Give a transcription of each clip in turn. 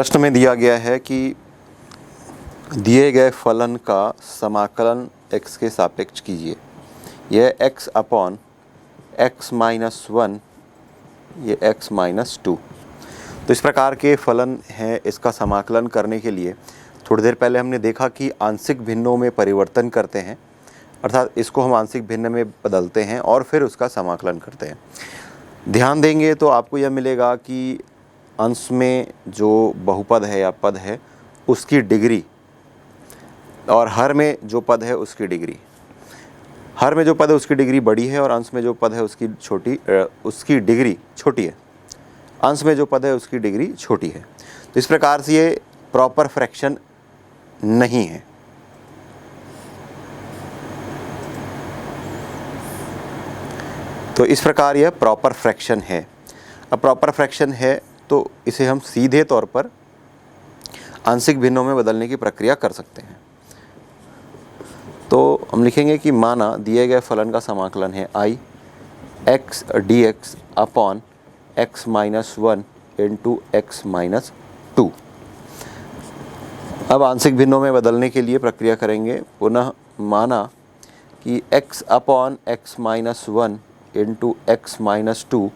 प्रश्न में दिया गया है कि दिए गए फलन का समाकलन x के सापेक्ष कीजिए। यह x upon x minus one, ये x माइनस टू। तो इस प्रकार के फलन हैं। इसका समाकलन करने के लिए थोड़ी देर पहले हमने देखा कि आंशिक भिन्नों में परिवर्तन करते हैं, अर्थात इसको हम आंशिक भिन्न में बदलते हैं और फिर उसका समाकलन करते हैं। ध्यान देंगे तो आपको यह मिलेगा कि अंश में जो बहुपद है या पद है उसकी डिग्री और हर में जो पद है उसकी डिग्री, हर में जो पद है उसकी डिग्री बड़ी है और अंश में जो पद है उसकी डिग्री छोटी है। अंश में जो पद है उसकी डिग्री छोटी है। तो इस प्रकार से ये प्रॉपर फ्रैक्शन नहीं है। तो इस प्रकार यह प्रॉपर फ्रैक्शन है। अब प्रॉपर फ्रैक्शन है तो इसे हम सीधे तौर पर आंशिक भिन्नों में बदलने की प्रक्रिया कर सकते हैं। तो हम लिखेंगे कि माना दिए गए फलन का समाकलन है I x dx upon x minus one into x minus to. अब आंशिक भिन्नों में बदलने के लिए प्रक्रिया करेंगे। पुनः माना कि x upon x minus one into x minus two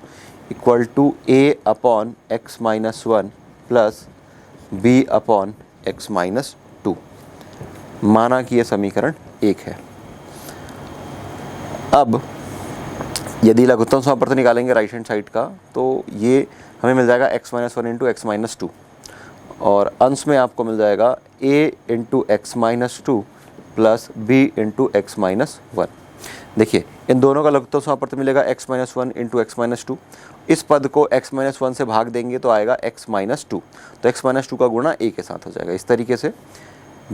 equal to a upon x minus one plus b upon x minus two. माना कि यह समीकरण एक है। अब यदि लघुत्तम समापवर्त निकालेंगे राइट हैंड साइड का तो ये हमें मिल जाएगा x minus one into x minus to और अंश में आपको मिल जाएगा a into x minus two plus b into x minus one. देखिए इन दोनों का लघुत्तम समापवर्त मिलेगा x minus one into x minus to. इस पद को x माइनस वन से भाग देंगे तो आएगा x माइनस टू, तो x माइनस टू का गुणा a के साथ हो जाएगा। इस तरीके से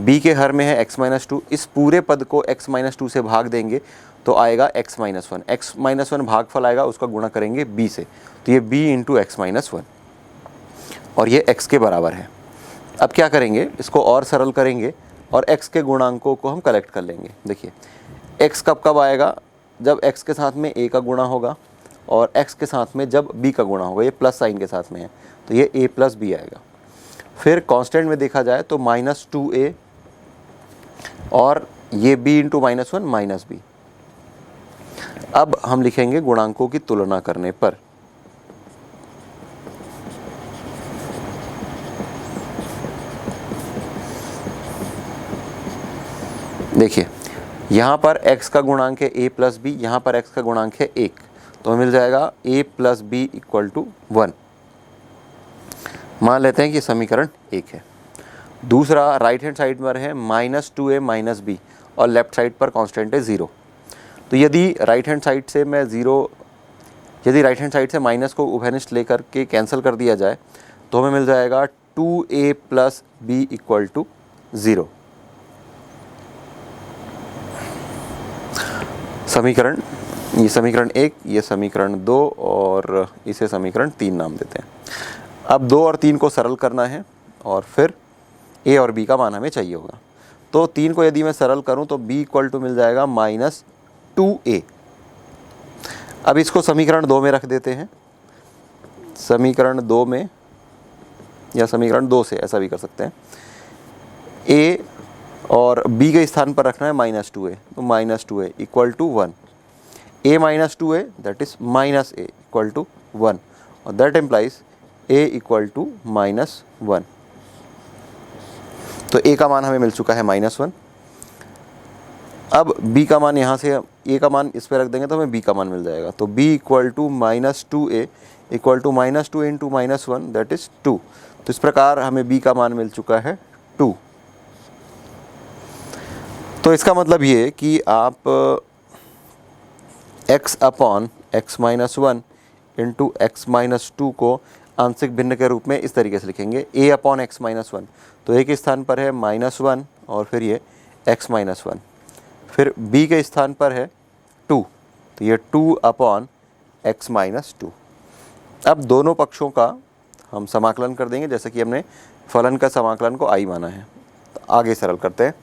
b के हर में है x माइनस टू, इस पूरे पद को x माइनस टू से भाग देंगे तो आएगा x minus one. X minus one भागफल आएगा, उसका गुणा करेंगे b से, तो ये b into x minus one और ये x के बराबर है। अब क्या करेंगे, इसको और सरल करेंगे और x के गुणांकों को हम कलेक्ट कर लेंगे। देखिए x कब कब आएगा, जब x के साथ में a का गुणा होगा और x के साथ में जब b का गुणा होगा। ये प्लस साइन के साथ में है तो ये a प्लस b आएगा। फिर कांस्टेंट में देखा जाए तो माइनस टू ए और ये b into minus one minus b. अब हम लिखेंगे गुणांकों की तुलना करने पर। देखिए यहाँ पर x का गुणांक है a प्लस बी, यहाँ पर x का गुणांक है एक, तो मिल जाएगा a plus b equal to one. मान लेते हैं कि समीकरण एक है। दूसरा राइट हैंड साइड पर है माइनस टू ए माइनस बी और लेफ्ट साइड पर कांस्टेंट है ज़ीरो। तो यदि राइट हैंड साइड से माइनस को उभयनिष्ठ लेकर के कैंसिल कर दिया जाए तो हमें मिल जाएगा two a plus b equal to zero. समीकरण, ये समीकरण एक, ये समीकरण दो और इसे समीकरण तीन नाम देते हैं। अब दो और तीन को सरल करना है और फिर a और b का मान हमें चाहिए होगा। तो तीन को यदि मैं सरल करूं तो b इक्वल टू मिल जाएगा माइनस टू ए। अब इसको समीकरण दो में रख देते हैं, समीकरण दो में या समीकरण दो से, ऐसा भी कर सकते हैं। a और b के स्थान पर रखना है माइनस टू ए, तो minus two a equal to one. a minus two a that is minus a equal to one और that implies a equal to minus one. तो a का मान हमें मिल चुका है माइनस वन। अब b का मान यहाँ से a का मान इस पर रख देंगे तो हमें b का मान मिल जाएगा। तो b equal to minus two a equal to minus two into minus one that is two. तो इस प्रकार हमें b का मान मिल चुका है टू। तो इसका मतलब ये कि आप x upon x minus one into x minus to को आंशिक भिन्न के रूप में इस तरीके से लिखेंगे a upon x minus one. तो a के स्थान पर है माइनस वन और फिर ये x माइनस वन, फिर b के स्थान पर है टू, तो ये two upon x minus to. अब दोनों पक्षों का हम समाकलन कर देंगे, जैसे कि हमने फलन का समाकलन को i माना है। तो आगे सरल करते हैं।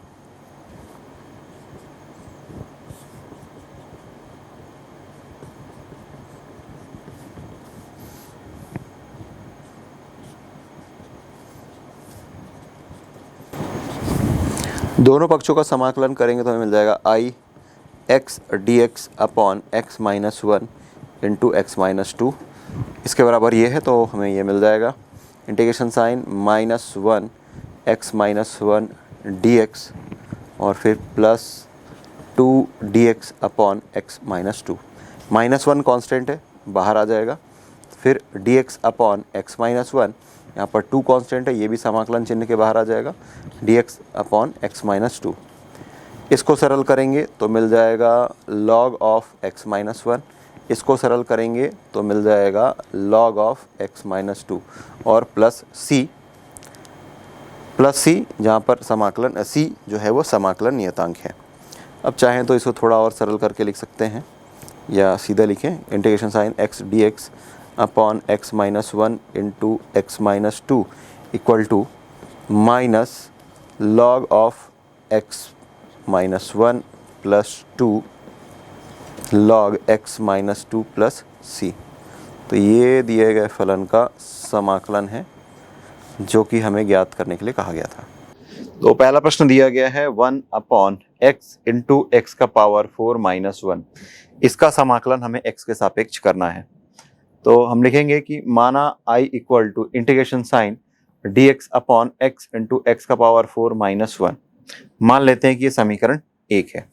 दोनों पक्षों का समाकलन करेंगे तो हमें मिल जाएगा I x d x upon x minus one into x minus two, इसके बराबर ये है तो हमें ये मिल जाएगा। Integration sign minus one x minus one d x और फिर plus two d x upon x minus two. Minus one constant है, बाहर आ जाएगा। फिर d x upon x minus one, यहाँ पर टू कांस्टेंट है, ये भी समाकलन चिन्ह के बाहर आ जाएगा। dx upon x minus to, इसको सरल करेंगे तो मिल जाएगा log of x minus one, इसको सरल करेंगे तो मिल जाएगा log of x minus to और प्लस c जहाँ पर समाकलन c जो है वो समाकलन नियतांक है। अब चाहें तो इसको थोड़ा और सरल करके लिख सकते हैं या सीधा लिखें। Integration sign x d x upon x minus one into x minus two equal to minus log of x minus one plus two log x minus two plus c. तो ये दिए गए फलन का समाकलन है जो कि हमें ज्ञात करने के लिए कहा गया था। तो पहला प्रश्न दिया गया है 1 अपॉन एक्स इंटू एक्स का पावर 4 माइनस वन, इसका समाकलन हमें x के सापेक्ष करना है। तो हम लिखेंगे कि माना i equal to integration sign dx upon x into x का पावर 4 माइनस वन। मान लेते हैं कि ये समीकरण 1 है।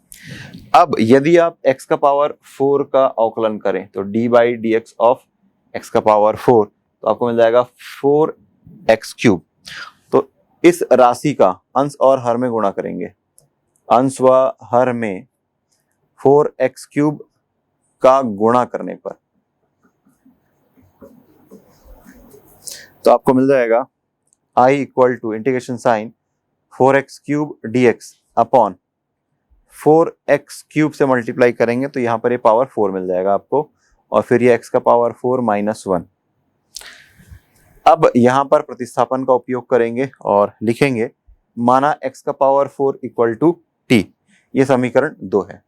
अब यदि आप x का पावर 4 का अवकलन करें तो d by D x of x का पावर 4, तो आपको मिल जाएगा 4x क्यूब। तो इस राशि का अंश और हर में गुणा करेंगे, अंश व हर में 4x क्यूब का गुणा करने पर तो आपको मिल जाएगा i equal to integration sign 4x cube dx upon 4x cube से मल्टीप्लाई करेंगे तो यहाँ पर ये पावर 4 मिल जाएगा आपको और फिर ये x का पावर 4 माइनस वन। अब यहाँ पर प्रतिस्थापन का उपयोग करेंगे और लिखेंगे माना x का पावर 4 इक्वल टू t, ये समीकरण 2 है।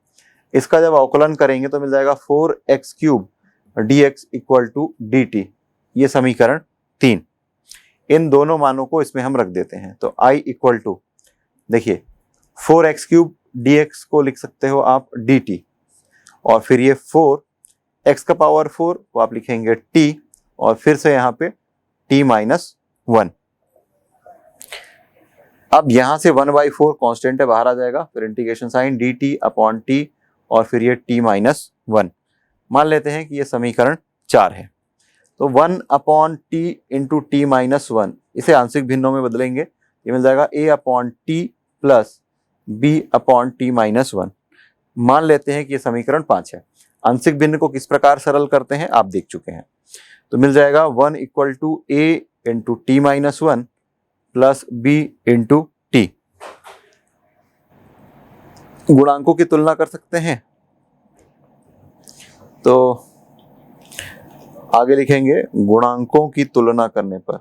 इसका जब अवकलन करेंगे तो मिल जाएगा 4x cube dx equal to dt, ये समीकरण 3। इन दोनों मानों को इसमें हम रख देते हैं तो i इक्वल टू, देखिए 4x क्यूब dx को लिख सकते हो आप dt और फिर ये 4x का पावर 4 को आप लिखेंगे t और फिर से यहाँ पे t माइनस वन। अब यहाँ से 1/4 कांस्टेंट है, बाहर आ जाएगा। फिर integration sign dt upon t और फिर ये t माइनस वन। मान लेते हैं कि ये समीकरण 4 है। तो 1 upon t into t minus one, इसे आंशिक भिन्नों में बदलेंगे, ये मिल जाएगा a upon t plus b upon t minus one. मान लेते हैं कि ये समीकरण 5 है। आंशिक भिन्न को किस प्रकार सरल करते हैं आप देख चुके हैं। तो मिल जाएगा 1 equal to a into t minus one plus b into t. गुणांकों की तुलना कर सकते हैं तो आगे लिखेंगे गुणांकों की तुलना करने पर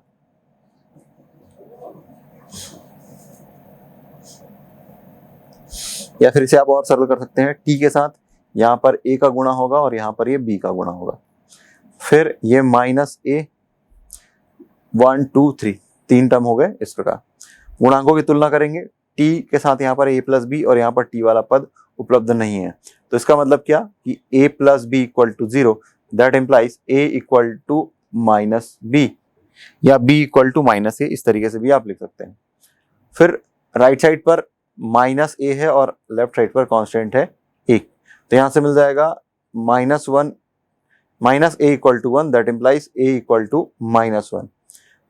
या फिर इसे आप और सरल कर सकते हैं, t के साथ यहाँ पर a का गुणा होगा और यहाँ पर ये b का गुणा होगा। फिर ये माइनस a 1 2 3 तीन टर्म हो गए। इस प्रकार गुणांकों की तुलना करेंगे, t के साथ यहाँ पर a प्लस बी और यहाँ पर t वाला पद उपलब्ध नहीं है। तो इसका मतलब क्या कि a plus b equal to 0, that implies a equal to minus b या b equal to minus a, इस तरीके से भी आप लिख सकते हैं। फिर राइट साइड पर माइनस a है और लेफ्ट साइड पर कांस्टेंट है 1, तो यहाँ से मिल जाएगा minus one minus a equal to 1, that implies a equal to minus one.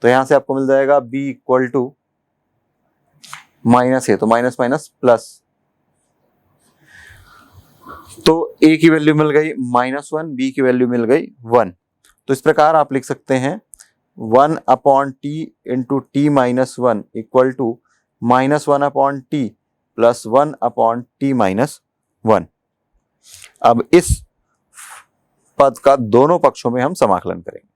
तो यहाँ से आपको मिल जाएगा b equal to minus a, तो माइनस माइनस प्लस, तो a की वैल्यू मिल गई माइनस वन, b की वैल्यू मिल गई 1। तो इस प्रकार आप लिख सकते हैं 1 upon t into t minus one equal to minus one upon t plus 1 upon t minus one. अब इस पद का दोनों पक्षों में हम समाकलन करेंगे।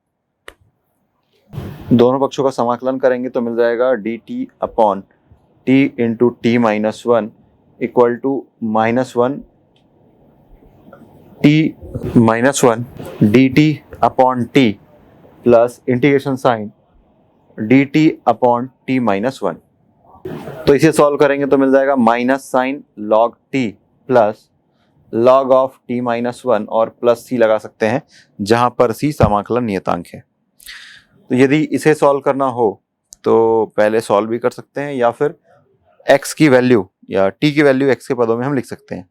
दोनों पक्षों का समाकलन करेंगे तो मिल जाएगा d t upon t into t minus one equal to minus one t minus one d t upon t plus integration sign d t upon t minus one. तो तो इसे सॉल्व करेंगे तो मिल जाएगा minus sign log t plus log of t minus one और plus c लगा सकते हैं जहां पर सी समाकलन नियतांक है। तो यदि इसे सॉल्व करना हो तो पहले सॉल्व भी कर सकते हैं या फिर x की वैल्यू या t की वैल्यू x के पदों में हम लिख सकते हैं।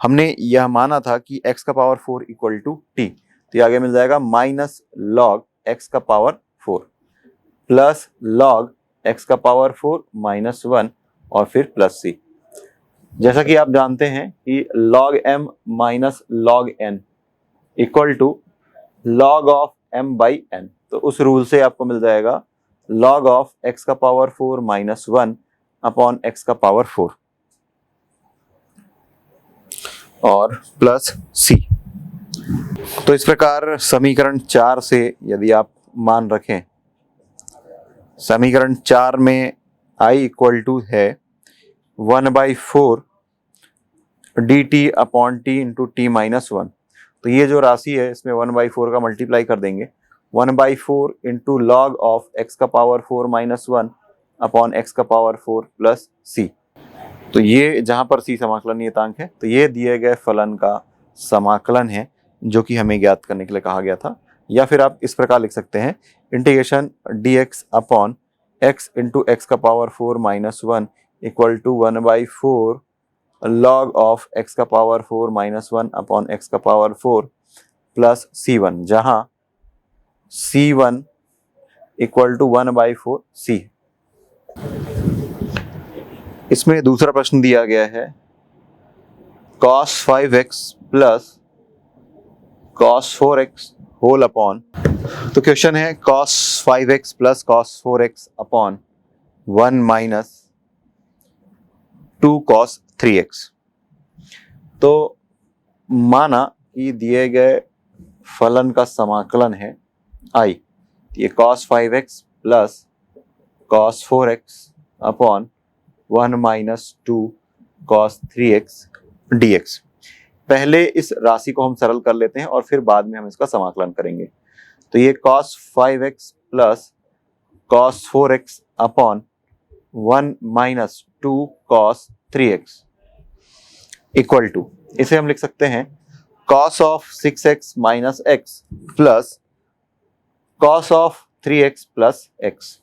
हमने यह माना था कि x का पावर 4 इक्वल टू टी, तो ये आगे मिल जाएगा माइनस लॉग x का पावर 4 प्लस लॉग x का पावर 4 माइनस 1 और फिर प्लस c। जैसा कि आप जानते हैं कि log m minus log n equal to log of m by n, तो उस रूल से आपको मिल जाएगा log ऑफ x का पावर 4 माइनस 1 अपॉन x का पावर 4 और प्लस c। तो इस प्रकार समीकरण 4 से यदि आप मान रखें, समीकरण 4 में i इक्वल टू है 1/4 dt upon t into t minus 1। तो ये जो राशि है इसमें 1/4 का मल्टीप्लाई कर देंगे, 1/4 इंटू लॉग ऑफ x का पावर 4 माइनस 1 अपॉन x का पावर 4 प्लस c। तो ये जहां पर c समाकलन नियतांक है, तो ये दिए गए फलन का समाकलन है जो कि हमें ज्ञात करने के लिए कहा गया था। या फिर आप इस प्रकार लिख सकते हैं integration dx upon x into x का power 4 minus 1 equal to 1/4 log of x का पावर 4 माइनस 1 अपॉन x का पावर 4 प्लस c1, जहां c1 इक्वल टू 1/4 c। इसमें दूसरा प्रश्न दिया गया है cos 5x plus cos 4x whole upon, तो क्वेश्चन है cos 5x plus cos 4x upon 1 minus 2 cos 3x। तो माना कि दिए गए फलन का समाकलन है i, ये cos 5x plus cos 4x upon 1 minus 2 cos 3x dx। पहले इस राशि को हम सरल कर लेते हैं और फिर बाद में हम इसका समाकलन करेंगे। तो ये cos 5x plus cos 4x upon 1 minus 2 cos 3x equal to, इसे हम लिख सकते हैं cos of 6x minus x plus cos of 3x plus x,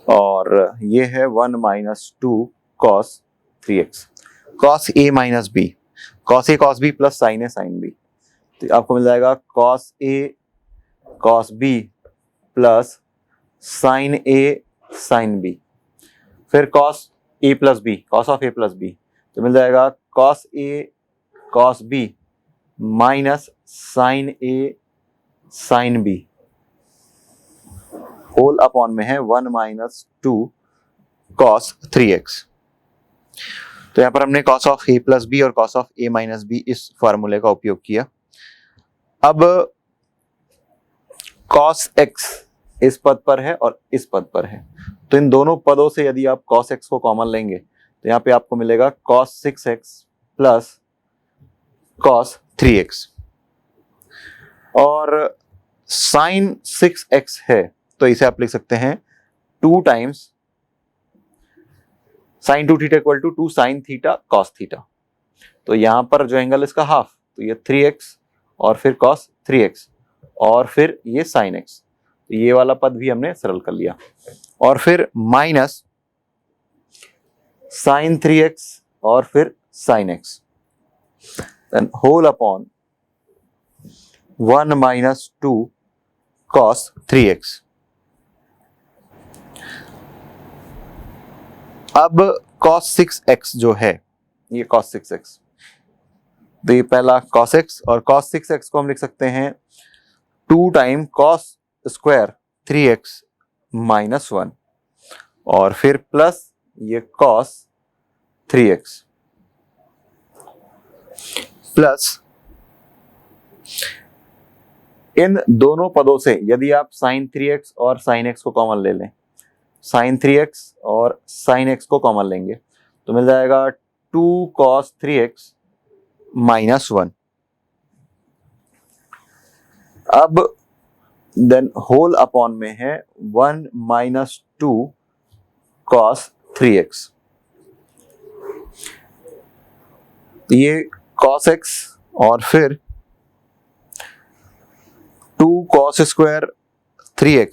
और ये है 1 minus 2 cos 3x। cos a minus b, cos a cos b plus sin a sin b, तो आपको मिल जाएगा cos a cos b plus sin a sin b, फिर cos a plus b, cos of a plus b, तो मिल जाएगा cos a cos b minus sin a sin b whole upon में है 1 माइनस 2 cos 3x। तो यहां पर हमने cos of a plus b और cos of a minus b इस फॉर्मूले का उपयोग किया। अब cos x इस पद पर है और इस पद पर है, तो इन दोनों पदों से यदि आप cos x को कॉमन लेंगे तो यहाँ पे आपको मिलेगा cos 6x plus cos 3x, और sin 6x है तो इसे आप लिख सकते हैं 2 times sin 2 theta equal to 2 sin theta cos theta. तो यहां पर जो एंगल इसका हाफ, तो ये 3x और फिर cos 3x और फिर ये sin x, तो ये वाला पद भी हमने सरल कर लिया, और फिर माइनस sin 3x और फिर sin x then whole upon 1 minus 2 cos 3x। अब cos 6x जो है, ये cos 6x, तो ये पहला cos x, और cos 6x को हम लिख सकते हैं 2 time cos square 3x minus 1 और फिर प्लस ये cos 3x प्लस इन दोनों पदों से यदि आप sin 3x और sin x को कॉमन ले लें, sin 3x और sin x को कॉमन लेंगे तो मिल जाएगा 2 cos 3x माइनस 1। अब देन होल अपॉन में है 1 माइनस 2 cos 3x, ये cos x और फिर 2 cos स्क्वायर 3x,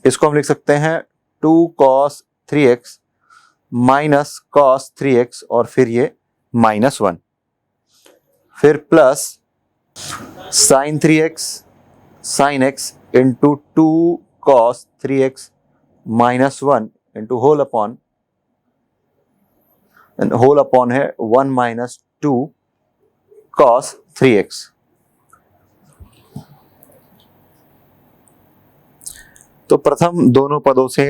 इसको हम लिख सकते हैं 2 cos 3x minus cos 3x और फिर ये -1, फिर plus sin 3x sin x into 2 cos 3x -1 into whole upon है 1 माइनस 2 cos 3x। तो प्रथम दोनों पदों से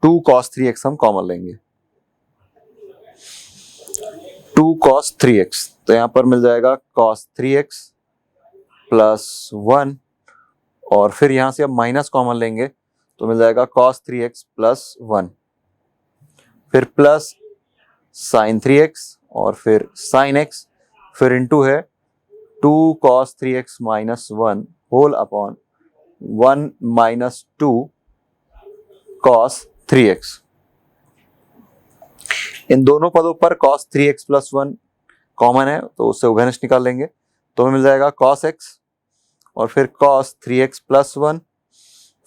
2 cos 3x हम कॉमन लेंगे, 2 cos 3x, तो यहां पर मिल जाएगा cos 3x प्लस 1 और फिर यहां से अब माइनस कॉमन लेंगे तो मिल जाएगा cos 3x प्लस 1, फिर प्लस sin 3x और फिर sin x, फिर इंटू है 2 cos 3x minus 1 whole upon 1 minus 2 cos 3x। इन दोनों पदों पर cos 3x प्लस 1 कॉमन है तो उससे उभयनिष्ठ निकाल लेंगे, तो हमें मिल जाएगा cos x और फिर cos 3x प्लस 1,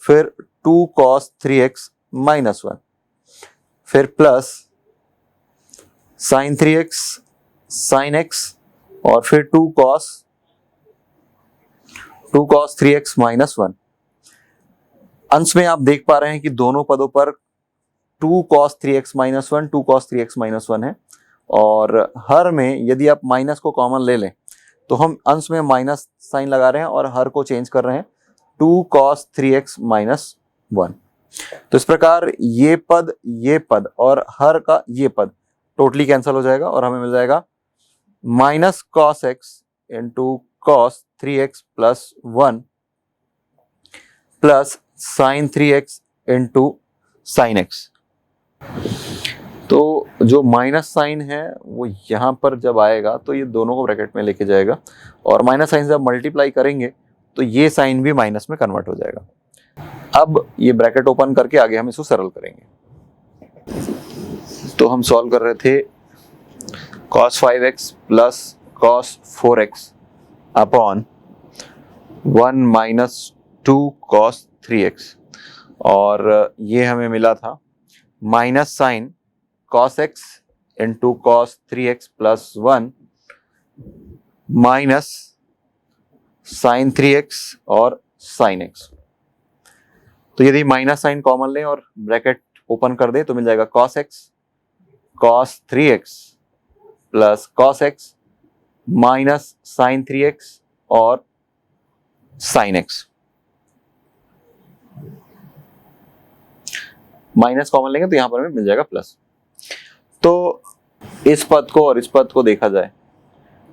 फिर 2 cos 3x माइनस 1, फिर plus sin 3x sin x और फिर 2 cos 3x माइनस 1। अंश में आप देख पा रहे हैं कि दोनों पदों पर 2 cos 3x minus 1 2 cos 3x minus 1 है, और हर में यदि आप माइनस को कॉमन ले लें तो हम अंश में माइनस साइन लगा रहे हैं और हर को चेंज कर रहे हैं 2 cos 3x माइनस 1। तो इस प्रकार ये पद और हर का ये पद टोटली कैंसिल हो जाएगा और हमें मिल जाएगा minus cos x into cos 3x plus 1 plus sign 3x into sine x। तो जो माइनस साइन है वो यहाँ पर जब आएगा तो ये दोनों को ब्रैकेट में लेके जाएगा और माइनस साइन से जब मल्टीप्लाई करेंगे तो ये साइन भी माइनस में कन्वर्ट हो जाएगा। अब ये ब्रैकेट ओपन करके आगे हम इसको सरल करेंगे। तो हम सॉल्व कर रहे थे cos 5x plus cos 4x upon 1 minus 2 cos 3x, और ये हमें मिला था minus sine cos x into cos 3x plus 1 minus sine 3x और साइन x। तो यदि माइनस साइन कॉमन लें और ब्रैकेट ओपन कर दे तो मिल जाएगा cos x cos 3x plus cos x minus sine 3x और साइन x। माइनस कॉमन लेंगे तो यहां पर हमें मिल जाएगा प्लस। तो इस पद को और इस पद को देखा जाए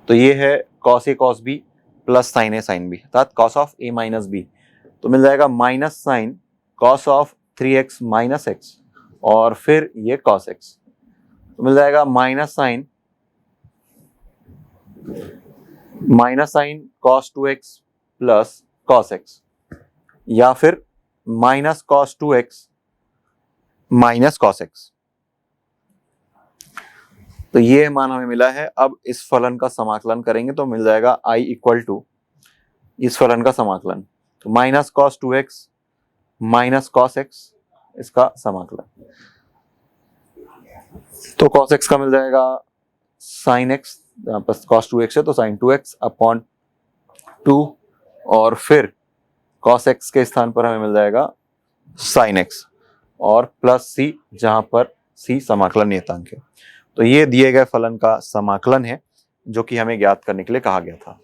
तो ये है cos a cos b plus sine a sine b, अर्थात cos of a minus b, तो मिल जाएगा minus sine cos of 3x minus x और फिर ये cos x, तो मिल जाएगा minus sine cos 2x plus cos x या फिर minus cos 2x minus cos x। तो ये मान हमें मिला है। अब इस फलन का समाकलन करेंगे तो मिल जाएगा I इक्वल टू इस फलन का समाकलन, तो minus cos 2x minus cos x इसका समाकलन, तो cos x का मिल जाएगा sin x, यहाँ पर cos 2x है तो sin 2x अपॉन 2 और फिर cos x के स्थान पर हमें मिल जाएगा sin x और प्लस c, जहां पर c समाकलन नियतांक है। तो ये दिए गए फलन का समाकलन है जो कि हमें ज्ञात करने के लिए कहा गया था।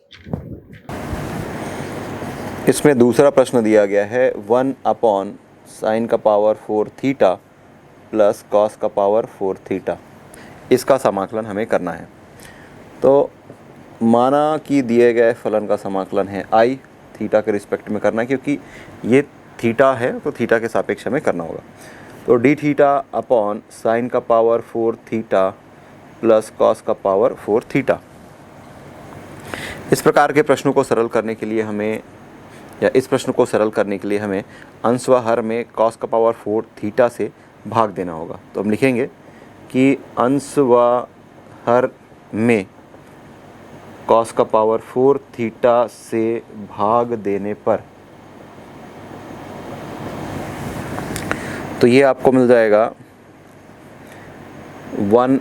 इसमें दूसरा प्रश्न दिया गया है 1 अपॉन साइन का पावर 4 थीटा प्लस कॉस का पावर 4 थीटा, इसका समाकलन हमें करना है। तो माना कि दिए गए फलन का समाकलन है I थीटा के रिस्पेक्ट में करना है, क्योंकि ये थीटा है तो थीटा के सापेक्ष हमें करना होगा। तो डी थीटा अपॉन साइन का पावर 4 थीटा प्लस कॉस का पावर 4 थीटा। इस प्रकार के प्रश्नों को सरल करने के लिए हमें इस प्रश्न को सरल करने के लिए हमें अंश व हर में कॉस का पावर 4 थीटा से भाग देना होगा। तो हम लिखेंगे कि अंश व हर में कॉस का पावर 4 थीटा से भाग देने पर, तो ये आपको मिल जाएगा 1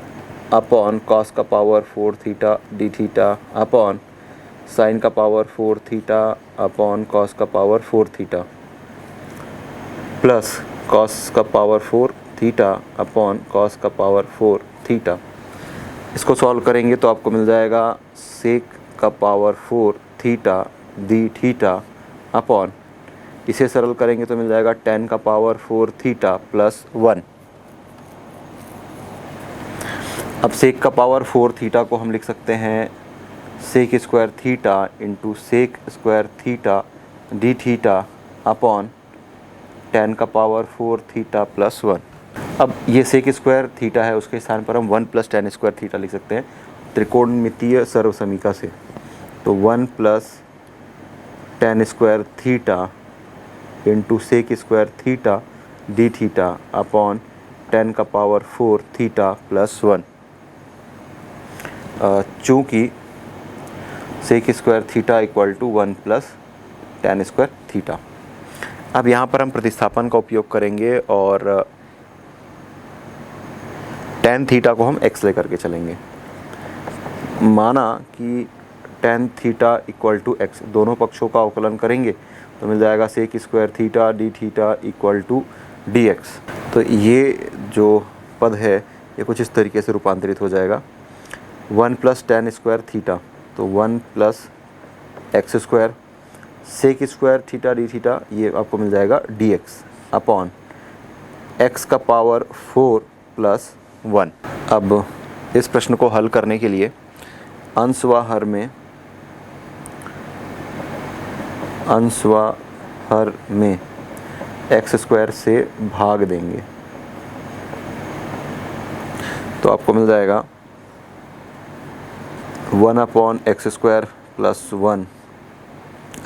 अपॉन कॉस का power 4 theta d theta upon sine का पावर 4 थीटा अपॉन कॉस का पावर 4 थीटा प्लस कॉस का पावर 4 थीटा अपॉन कॉस का पावर 4 थीटा। इसको सॉल्व करेंगे तो आपको मिल जाएगा सेक का power 4 theta d theta upon, इसे सरल करेंगे तो मिल जाएगा tan का पावर 4 थीटा प्लस 1। अब सेक का पावर 4 थीटा को हम लिख सकते हैं sec square theta into sec square theta d theta upon tan का पावर 4 थीटा प्लस 1। अब ये सेक स्क्वायर थीटा है, उसके स्थान पर हम 1 प्लस tan स्क्वायर थीटा लिख सकते हैं त्रिकोणमितीय सर्वसमीका से। तो 1 plus tan square theta into sec square theta d theta upon tan का पावर 4 थीटा प्लस 1। चूँकि sec square theta equal to 1 plus tan square theta. अब यहाँ पर हम प्रतिस्थापन का उपयोग करेंगे और tan थीटा को हम x लेकर के चलेंगे। माना कि tan theta equal to x, दोनों पक्षों का अवकलन करेंगे तो मिल जाएगा sec square theta d theta equal to d x. तो ये जो पद है ये कुछ इस तरीके से रूपांतरित हो जाएगा 1 प्लस tan स्क्वायर थीटा, तो 1 plus x square sec square theta d theta, ये आपको मिल जाएगा डी एक्स अपॉन एक्स का पावर 4 प्लस 1। अब इस प्रश्न को हल करने के लिए अंश व हर में एक्स स्क्वायर से भाग देंगे तो आपको मिल जाएगा 1 upon x square plus 1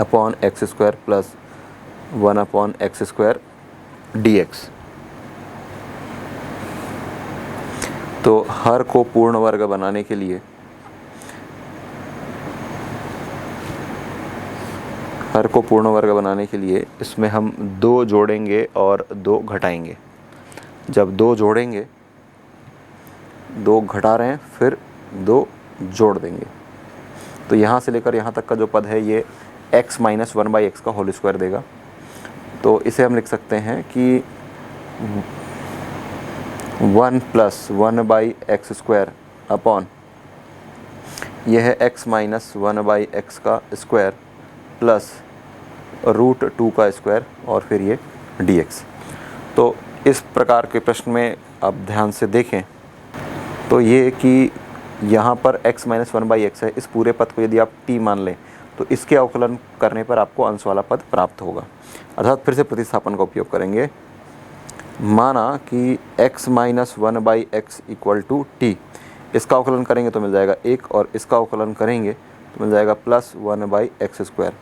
upon x square plus 1 upon x square d x. तो हर को पूर्ण वर्ग बनाने के लिए इसमें हम 2 जोड़ेंगे और 2 घटाएंगे। जब 2 जोड़ेंगे, 2 घटा रहे हैं, फिर 2 जोड़ देंगे, तो यहाँ से लेकर यहाँ तक का जो पद है ये x माइनस 1/x का होल स्क्वायर देगा। तो इसे हम लिख सकते हैं कि 1 प्लस 1/x स्क्वायर अपॉन यह है x माइनस 1/x का स्क्वायर प्लस √2 का स्क्वायर और फिर ये dx। तो इस प्रकार के प्रश्न में आप ध्यान से देखें तो ये कि यहाँ पर x माइनस 1/x है, इस पूरे पद को यदि आप t मान लें तो इसके अवकलन करने पर आपको अंश वाला पद प्राप्त होगा। अर्थात फिर से प्रतिस्थापन का उपयोग करेंगे। माना कि x minus 1/x equal to t, इसका अवकलन करेंगे तो मिल जाएगा 1 और इसका अवकलन करेंगे तो मिल जाएगा प्लस 1/x स्क्वायर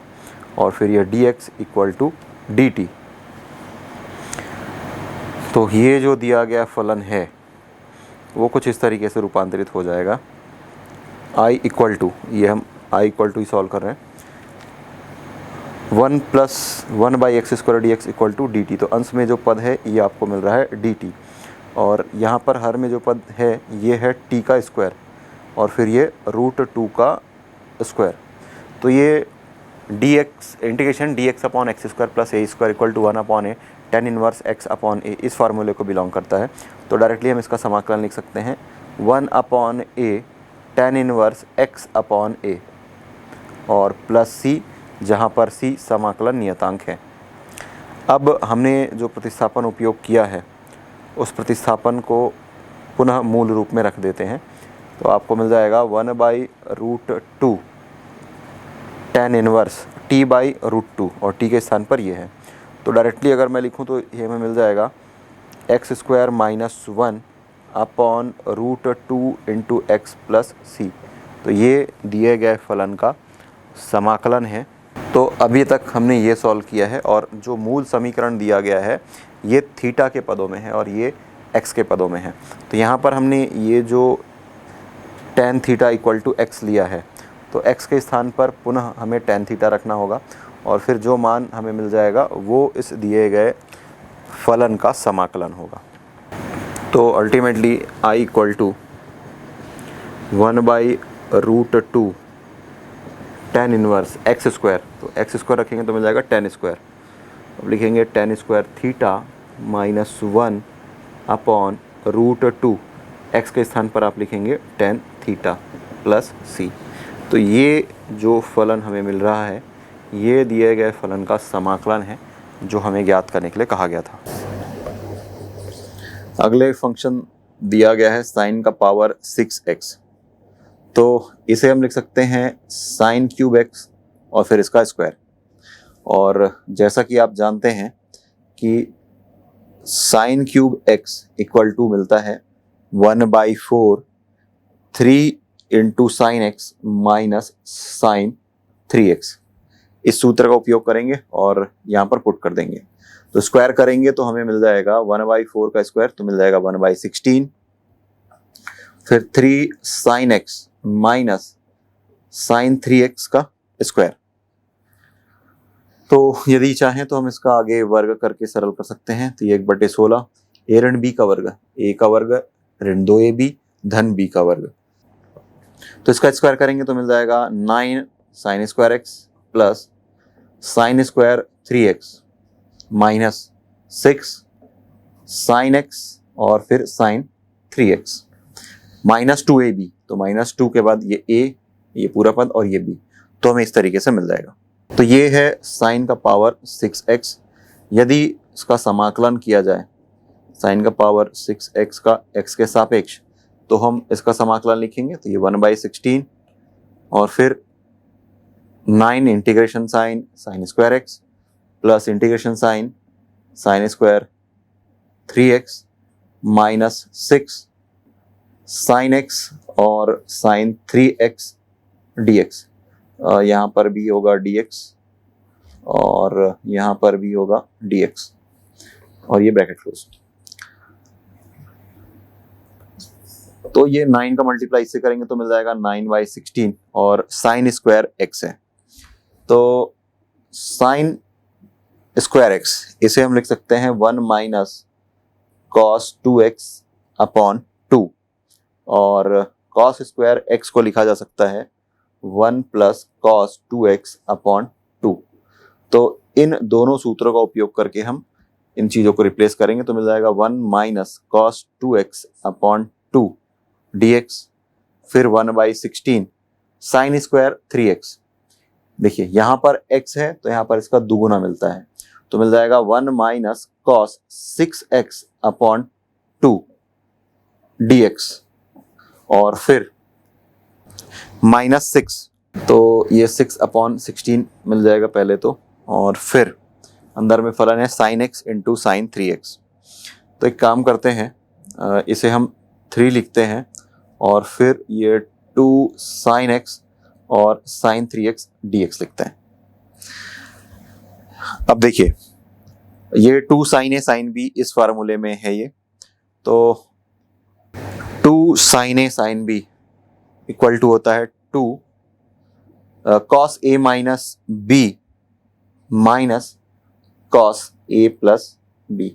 और फिर यह dx इक्वल टू dt। तो ये जो दिया गया फलन है वो कुछ इस तरीके से रूपांतरित हो जाएगा I इक्वल टू, ये हम I इक्वल टू ही सॉल्व कर रहे हैं, 1 plus 1/x square d x equal to d t. तो अंश में जो पद है ये आपको मिल रहा है डी टी और यहाँ पर हर में जो पद है ये है t का स्क्वायर और फिर ये √2 का स्क्वायर। तो ये dx integration dx upon x square plus a square equal to 1 upon a tan inverse x upon a इस फार्मूले को बिलोंग करता है। तो डायरेक्टली हम इसका समाकलन लिख सकते हैं 1 upon a tan inverse x upon ए और प्लस c, जहाँ पर c समाकलन नियतांक है। अब हमने जो प्रतिस्थापन उपयोग किया है उस प्रतिस्थापन को पुनः मूल रूप में रख देते हैं तो आपको मिल जाएगा 1/√2 tan इनवर्स t/√2 और t के स्थान पर ये है। तो डायरेक्टली अगर मैं लिखूं तो ये हमें मिल जाएगा x square minus 1 upon √2 into x plus c. तो ये दिए गए फलन का समाकलन है। तो अभी तक हमने ये सॉल्व किया है और जो मूल समीकरण दिया गया है ये थीटा के पदों में है और ये एक्स के पदों में है। तो यहाँ पर हमने ये जो tan theta equal to x लिया है, तो x के स्थान पर पुनः हमें tan थीटा रखना होगा और फिर जो मान हमें मिल जाएगा वो इस दिए गए फलन का समाकलन होगा। तो ultimately I equal to 1/√2 tan inverse x square, तो एक्स स्क्वायर रखेंगे तो मिल जाएगा tan स्क्वायर। अब लिखेंगे tan स्क्वायर थीटा -1/√2, एक्स के स्थान पर आप लिखेंगे tan थीटा प्लस सी। तो ये जो फलन हमें मिल रहा है ये दिए गए फलन का समाकलन है जो हमें ज्ञात करने के लिए कहा गया था। अगले फंक्शन दिया गया है साइन का पावर 6x, तो इसे हम लिख सकते हैं साइन क्यूब x और फिर इसका स्क्वायर। और जैसा कि आप जानते हैं कि sine cube x equal to मिलता है 1/4 3 into sine x minus sine 3x। इस सूत्र का उपयोग करेंगे और यहाँ पर पुट कर देंगे, तो स्क्वायर करेंगे तो हमें मिल जाएगा 1/4 का स्क्वायर तो मिल जाएगा 1/16, फिर 3 sign x minus sine 3x का स्क्वायर। तो यदि चाहें तो हम इसका आगे वर्ग करके सरल कर सकते हैं। तो ये 1/16 a ऋण b का वर्ग, a का वर्ग ऋण 2ab धन b का वर्ग। तो इसका स्क्वायर करेंगे तो मिल जाएगा 9 sign square x plus sign square 3x minus 6 sine x और फिर साइन 3x माइनस 2ab, तो -2 के बाद ये a, ये पूरा पद और ये b, तो हमें इस तरीके से मिल जाएगा। तो ये है साइन का पावर 6x। यदि इसका समाकलन किया जाए साइन का पावर 6x का x के सापेक्ष, तो हम इसका समाकलन लिखेंगे तो ये 1/16 और फिर 9 integration sine sine square x plus integration sine sine square 3x minus 6 sine x और साइन 3x dx। यहाँ पर भी होगा dx और यहाँ पर भी होगा dx और ये ब्रैकेट क्लोज। तो ये 9 का मल्टीप्लाई इससे करेंगे तो मिल जाएगा 9/16 और साइन स्क्वायर एक्स है, तो साइन स्क्वायर एक्स इसे हम लिख सकते हैं 1 माइनस कॉस 2x अपॉन 2 और कॉस स्क्वायर एक्स को लिखा जा सकता है 1 प्लस कॉस 2x अपॉन 2। तो इन दोनों सूत्रों का उपयोग करके हम इन चीज़ों को रिप्लेस करेंगे तो मिल जाएगा 1 minus cos 2x upon 2 dx, फिर 1/16 साइन स्क्वायर 3x। देखिए यहाँ पर x है तो यहाँ पर इसका दुगुना मिलता है तो मिल जाएगा 1 minus cos 6x upon 2 dx और फिर -6, तो ये 6/16 मिल जाएगा पहले तो, और फिर अंदर में फलन है sign x into sine 3x। तो एक काम करते हैं, इसे हम 3 लिखते हैं और फिर ये 2 साइन x और साइन 3x dx लिखते हैं। अब देखिए ये 2 साइन a साइन b इस फार्मूले में है ये, तो 2 sine a sine b equal to होता है 2 cos a minus b minus cos a plus b।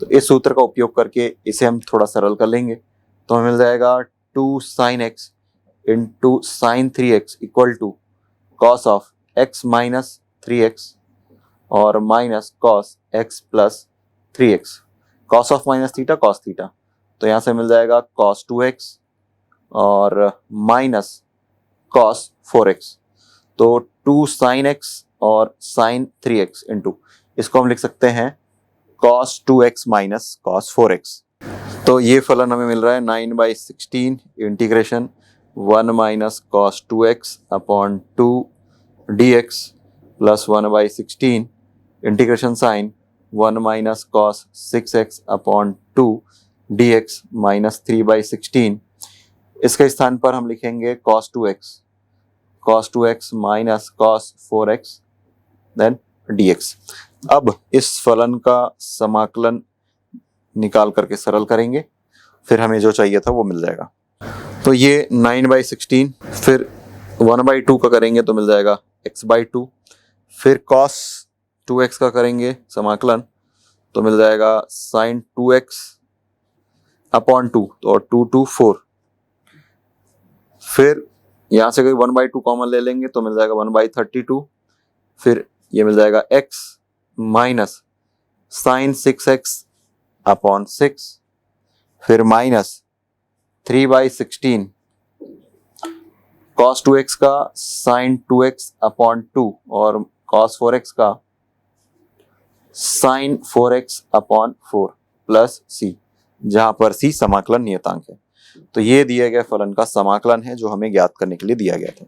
तो इस सूत्र का उपयोग करके इसे हम थोड़ा सरल कर लेंगे तो हमें मिल जाएगा 2 sine x into sine 3x equal to cos of x minus 3x और minus cos x plus 3x, cos of minus theta cos theta, तो यहाँ से मिल जाएगा कॉस 2x और माइनस कॉस 4x। तो 2 साइन x और साइन 3x इंटू इसको हम लिख सकते हैं cos 2x minus cos 4x। तो ये फलन हमें मिल रहा है 9/16 integration 1 minus cos 2x upon 2 dx plus 1/16 integration sine 1 minus cos 6x upon 2 dx minus 3/16। इसके स्थान पर हम लिखेंगे cos 2x minus cos 4x then dx। अब इस फलन का समाकलन निकाल करके सरल करेंगे, फिर हमें जो चाहिए था वो मिल जाएगा। तो ये 9/16, फिर 1/2 का करेंगे तो मिल जाएगा x/2, फिर cos 2x का करेंगे समाकलन तो मिल जाएगा sin 2x अपॉन 2, तो 2 2 4, फिर यहाँ से कोई 1/2 कॉमन ले लेंगे तो मिल जाएगा 1/32, फिर ये मिल जाएगा x minus sign 6x upon 6, फिर माइनस 3/16 cos 2x का sin 2x अपॉन 2 और cos 4x का sin 4x upon 4 plus c, जहां पर c समाकलन नियतांक है। तो ये दिए गए फलन का समाकलन है जो हमें ज्ञात करने के लिए दिया गया था।